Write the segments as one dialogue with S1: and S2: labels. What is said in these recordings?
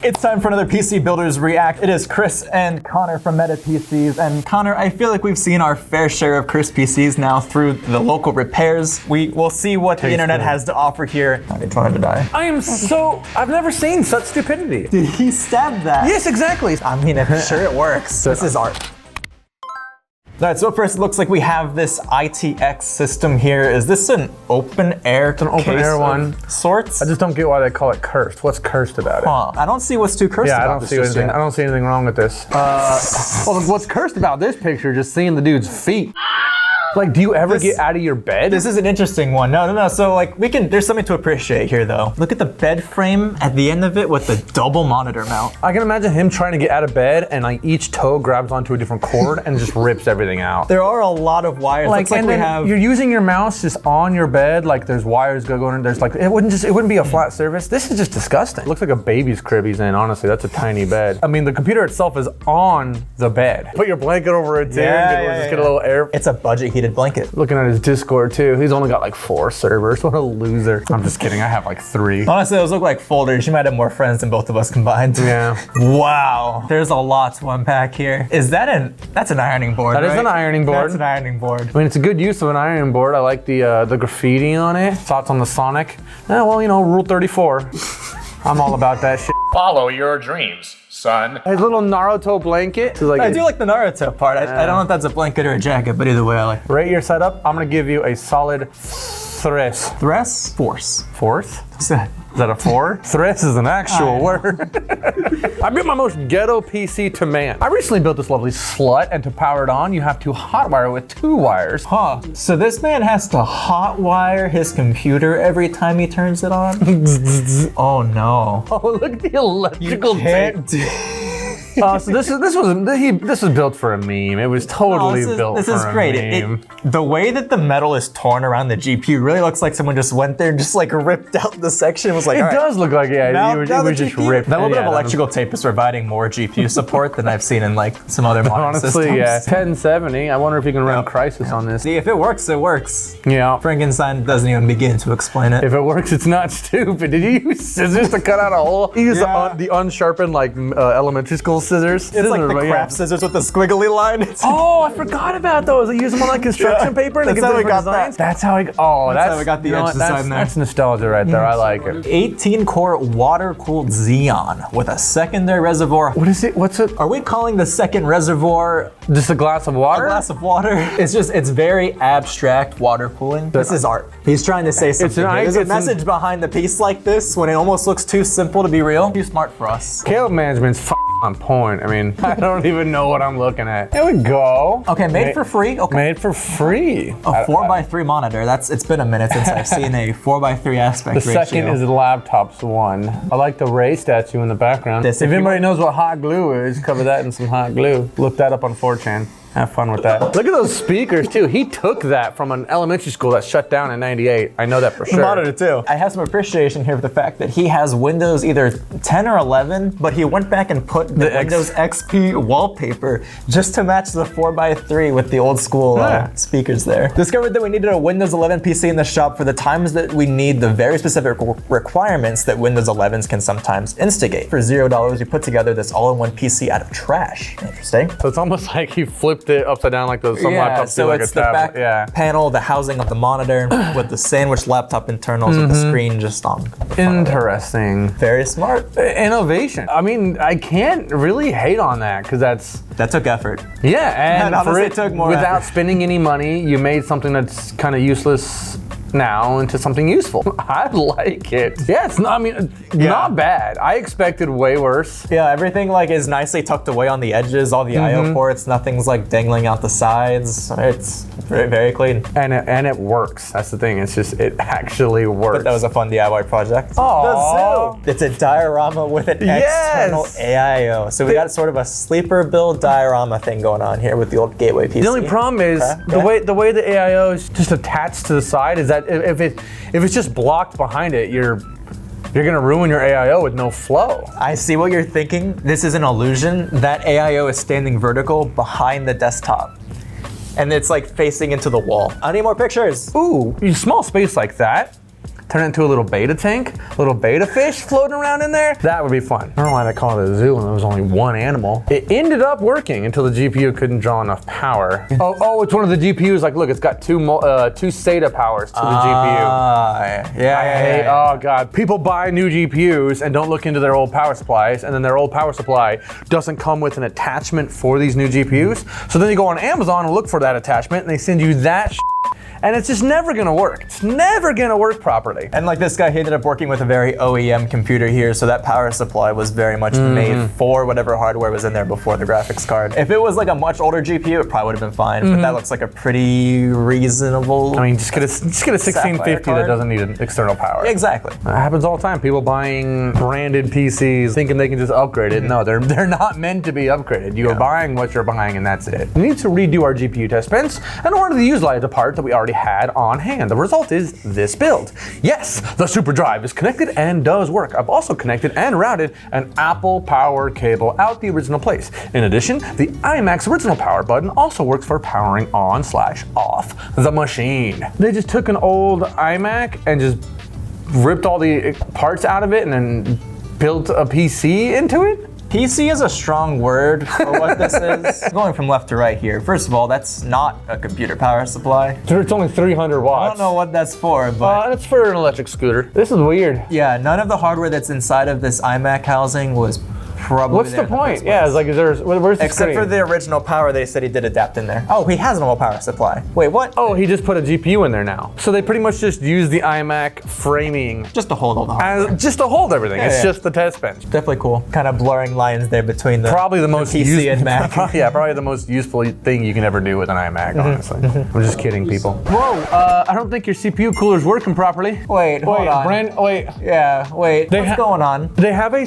S1: It's time for another PC Builders React. It is Chris and Connor from Meta PCs. And Connor, I feel like we've seen our fair share of Chris PCs now through the local repairs. We will see what the internet has to offer here. I'm trying to die.
S2: I've never seen such stupidity.
S1: Did he stab that?
S2: Yes, exactly.
S1: I mean, I'm sure it works. This is art. All right, so first it looks like we have this ITX system here. Is this an open air? It's
S2: an open air one.
S1: Sorts?
S2: I just don't get why they call it cursed. What's cursed about it?
S1: I don't see what's too cursed about this.
S2: I don't see anything wrong with this. Well, what's cursed about this picture? Just seeing the dude's feet. Like, do you ever get out of your bed?
S1: This is an interesting one. No. So like there's something to appreciate here though. Look at the bed frame at the end of it with the double monitor mount.
S2: I can imagine him trying to get out of bed and like each toe grabs onto a different cord and just rips everything out.
S1: There are a lot of wires.
S2: Like, and then you're using your mouse just on your bed, like there's wires going in. There's like, it wouldn't be a flat surface. This is just disgusting. It looks like a baby's crib he's in, honestly. That's a tiny bed. I mean, the computer itself is on the bed. Put your blanket over it too, just get a little air.
S1: It's a budget heated blanket.
S2: Looking at his Discord too, he's only got like 4 servers. What a loser. I'm just kidding, I have like 3.
S1: Honestly, those look like folders. You might have more friends than both of us combined.
S2: Yeah.
S1: Wow, there's a lot to unpack here. That's an ironing board,
S2: That is an ironing board.
S1: That's an ironing board.
S2: I mean, it's a good use of an ironing board. I like the graffiti on it. Thoughts on the Sonic? Well, you know, Rule 34. I'm all about that shit.
S3: Follow your dreams, son.
S2: His little Naruto blanket.
S1: I do like the Naruto part. I don't know if that's a blanket or a jacket, but either way, I like it.
S2: Rate your setup. I'm gonna give you a solid Thres.
S1: Thres? Force.
S2: Force?
S1: What's that?
S2: Is that a 4? Thres is an actual word. I built my most ghetto PC to man. I recently built this lovely slut, and to power it on, you have to hotwire with 2 wires.
S1: So this man has to hotwire his computer every time he turns it on? Oh no.
S2: Oh, look at the electrical tape. So this was built for a meme. It was totally built for a meme. This is great.
S1: The way that the metal is torn around the GPU really looks like someone just went there and just like ripped out the section and was like,
S2: it does look like, it was just ripped.
S1: That little bit of electrical tape is providing more GPU support than I've seen in like some other modern
S2: Honestly,
S1: systems.
S2: yeah. 1070. I wonder if you can run Crysis on this.
S1: See, if it works, it works.
S2: Yeah.
S1: Frankenstein doesn't even begin to explain it.
S2: If it works, it's not stupid. Did you use scissors to cut out a hole? You used the unsharpened like elementary school scissors.
S1: It's like the craft scissors with the squiggly line.
S2: Oh, I forgot about those. I use them on like construction paper and
S1: that's how we got
S2: designs.
S1: That's
S2: how we got the
S1: edge design there.
S2: That's nostalgia right there. I like it.
S1: 18-core water-cooled Xeon with a secondary reservoir.
S2: What is it? What's it?
S1: Are we calling the second reservoir
S2: just a glass of water?
S1: A glass of water. It's very abstract water cooling. This is art. He's trying to say something. There's a message behind the piece like this when it almost looks too simple to be real. Too smart for us.
S2: Cable management's on point. I mean, I don't even know what I'm looking at. There we go.
S1: Okay, made for free. Okay.
S2: Made for free.
S1: A 4x3 monitor. It's been a minute since I've seen a 4x3 aspect ratio.
S2: The second is the laptop's one. I like the Ray statue in the background. If anybody knows what hot glue is, cover that in some hot glue. Look that up on 4chan. Have fun with that. Look at those speakers too. He took that from an elementary school that shut down in '98. I know that for sure.
S1: Monitor too. I have some appreciation here for the fact that he has Windows either 10 or 11, but he went back and put the Windows XP wallpaper just to match the 4x3 with the old school speakers there. Discovered that we needed a Windows 11 PC in the shop for the times that we need the very specific requirements that Windows 11s can sometimes instigate. For $0, we put together this all-in-one PC out of trash. Interesting.
S2: So it's almost like he flipped it upside down like those some laptops
S1: so
S2: do, like
S1: it's
S2: a
S1: the
S2: tablet.
S1: back panel, the housing of the monitor with the sandwich laptop internals with the screen just on.
S2: Interesting.
S1: Very smart.
S2: Innovation. I mean, I can't really hate on that because
S1: that took effort.
S2: Yeah, and
S1: for it took more
S2: without
S1: effort.
S2: spending any money, you made something that's kind of useless now into something useful. I like it. Yeah, it's not, not bad. I expected way worse.
S1: Yeah, everything like is nicely tucked away on the edges, all the I/O ports, nothing's like dangling out the sides. It's very, very clean.
S2: And it works. That's the thing. It's just, it actually works.
S1: But that was a fun DIY project.
S2: Oh,
S1: the zoo. It's a diorama with an external AIO. So we got sort of a sleeper build diorama thing going on here with the old Gateway PC.
S2: The only problem is the way the AIO is just attached to the side is that if it's just blocked behind it, you're gonna ruin your AIO with no flow.
S1: I see what you're thinking. This is an illusion. That AIO is standing vertical behind the desktop. And it's like facing into the wall. I need more pictures.
S2: Ooh, in a small space like that, turn it into a little beta tank, a little beta fish floating around in there. That would be fun. I don't know why they call it a zoo when there was only one animal. It ended up working until the GPU couldn't draw enough power. Oh, it's one of the GPUs. Like, look, it's got two SATA powers to the GPU.
S1: Yeah.
S2: Oh God, people buy new GPUs and don't look into their old power supplies, and then their old power supply doesn't come with an attachment for these new GPUs. So then you go on Amazon and look for that attachment, and they send you that and it's just never gonna work. It's never gonna work properly.
S1: And like this guy, he ended up working with a very OEM computer here, so that power supply was very much made for whatever hardware was in there before the graphics card. If it was like a much older GPU, it probably would have been fine, but that looks like a pretty reasonable.
S2: I mean, just get a 1650 that doesn't need an external power.
S1: Exactly.
S2: That happens all the time. People buying branded PCs thinking they can just upgrade it. No, they're not meant to be upgraded. You are buying what you're buying and that's it. We need to redo our GPU test bench in order to utilize the part that we already had on hand. The result is this build. Yes, the Super Drive is connected and does work. I've also connected and routed an Apple power cable out the original place. In addition, the iMac's original power button also works for powering on/off the machine. They just took an old iMac and just ripped all the parts out of it and then built a PC into it?
S1: PC is a strong word for what this is. Going from left to right here. First of all, that's not a computer power supply.
S2: It's only 300 watts.
S1: I don't know what that's for, but
S2: it's for an electric scooter. This is weird.
S1: yeah, none of the hardware that's inside of this iMac housing was probably
S2: What's
S1: there
S2: the
S1: in
S2: point?
S1: first
S2: Yeah,
S1: place.
S2: it's like, where's the
S1: Except for
S2: screen?
S1: the original power, they said he did adapt in there. Oh, he has an old power supply. Wait, what?
S2: Oh, he just put a GPU in there now. So they pretty much just use the iMac framing
S1: Just to hold all the hardware.
S2: as just to hold everything. It's
S1: yeah.
S2: just the test bench.
S1: Definitely cool. Kind of blurring lines there between the
S2: Probably the most
S1: PC and Mac.
S2: probably the most useful thing you can ever do with an iMac, honestly. I'm just kidding, people. Whoa, I don't think your CPU cooler's working properly.
S1: Wait, hold on. Yeah, wait. What's going on?
S2: They have a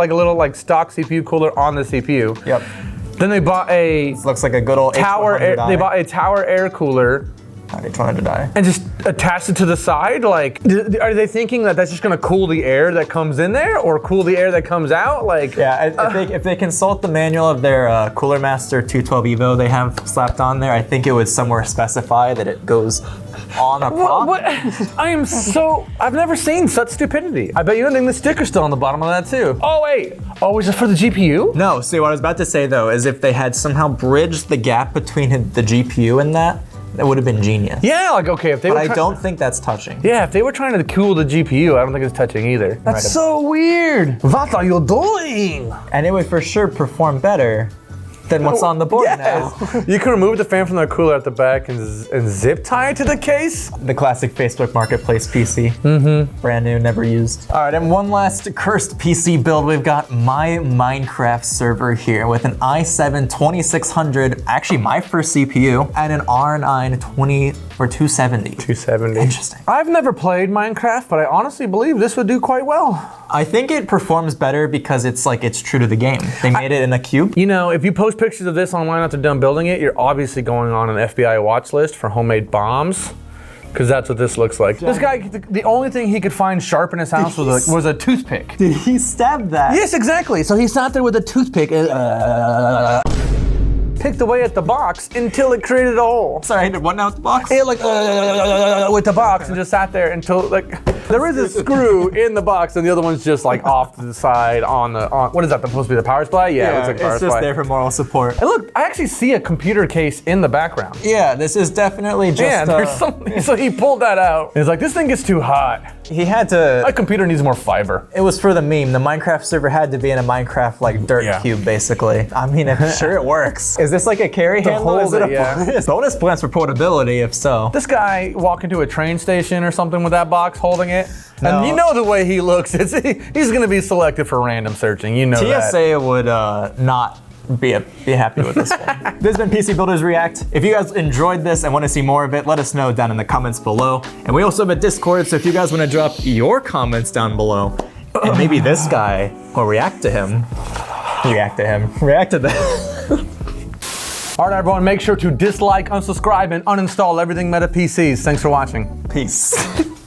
S2: like a little like stock CPU cooler on the CPU.
S1: Yep.
S2: Then they bought a
S1: Looks like a good old
S2: tower.
S1: H100i.
S2: They bought a tower air cooler
S1: H100i.
S2: and just attached it to the side. Like, are they thinking that that's just gonna cool the air that comes in there, or cool the air that comes out? Like,
S1: Yeah, if they consult the manual of their Cooler Master 212 Evo they have slapped on there, I think it would somewhere specify that it goes on a prop.
S2: What? I've never seen such stupidity. I bet you don't think the sticker's still on the bottom of that too. Oh wait. Oh, is it for the GPU?
S1: No, see what I was about to say though is if they had somehow bridged the gap between the GPU and that would have been genius.
S2: Yeah, like okay, if they
S1: But
S2: were
S1: I don't think that's touching.
S2: Yeah, if they were trying to cool the GPU, I don't think it's touching either. That's
S1: Right.
S2: so weird. What are you doing?
S1: And it would for sure perform better than what's on the board now.
S2: You can remove the fan from the cooler at the back and zip tie it to the case.
S1: The classic Facebook Marketplace PC. Brand new, never used. All right, and one last cursed PC build. We've got my Minecraft server here with an i7 2600, actually my first CPU, and an R9 270.
S2: 270.
S1: Interesting.
S2: I've never played Minecraft, but I honestly believe this would do quite well.
S1: I think it performs better because it's true to the game. They made it in a cube.
S2: You know, if you post pictures of this online after done building it, you're obviously going on an FBI watch list for homemade bombs. Because that's what this looks like. This guy, the only thing he could find sharp in his house was a toothpick.
S1: Did he stab that?
S2: Yes, exactly. So he sat there with a toothpick, picked away at the box until it created a hole.
S1: Sorry, did one out the box?
S2: It with the box and just sat there until like there is a screw in the box and the other one's just like off to the side on what is that supposed to be the power supply? Yeah, it looks like power
S1: it's just
S2: supply.
S1: there for moral support.
S2: And look, I actually see a computer case in the background.
S1: Yeah, this is definitely just.
S2: Yeah, there's something. So he pulled that out. He's like, this thing gets too hot.
S1: He had to.
S2: My computer needs more fiber.
S1: It was for the meme. The Minecraft server had to be in a Minecraft like dirt
S2: Yeah.
S1: cube, basically. I mean, I'm sure it works. Is this like a carry handle?
S2: hold
S1: Is it
S2: it,
S1: a
S2: yeah.
S1: bonus points for portability? If so,
S2: This guy walk into a train station or something with that box holding it,
S1: No.
S2: and you know the way he looks. He's gonna be selected for random searching. You know that.
S1: TSA would not be happy with this one. This has been PC Builders React. If you guys enjoyed this and want to see more of it, let us know down in the comments below. And we also have a Discord, so if you guys want to drop your comments down below, and maybe this guy will react to that.
S2: All right, everyone, make sure to dislike, unsubscribe, and uninstall everything Meta PCs. Thanks for watching.
S1: Peace.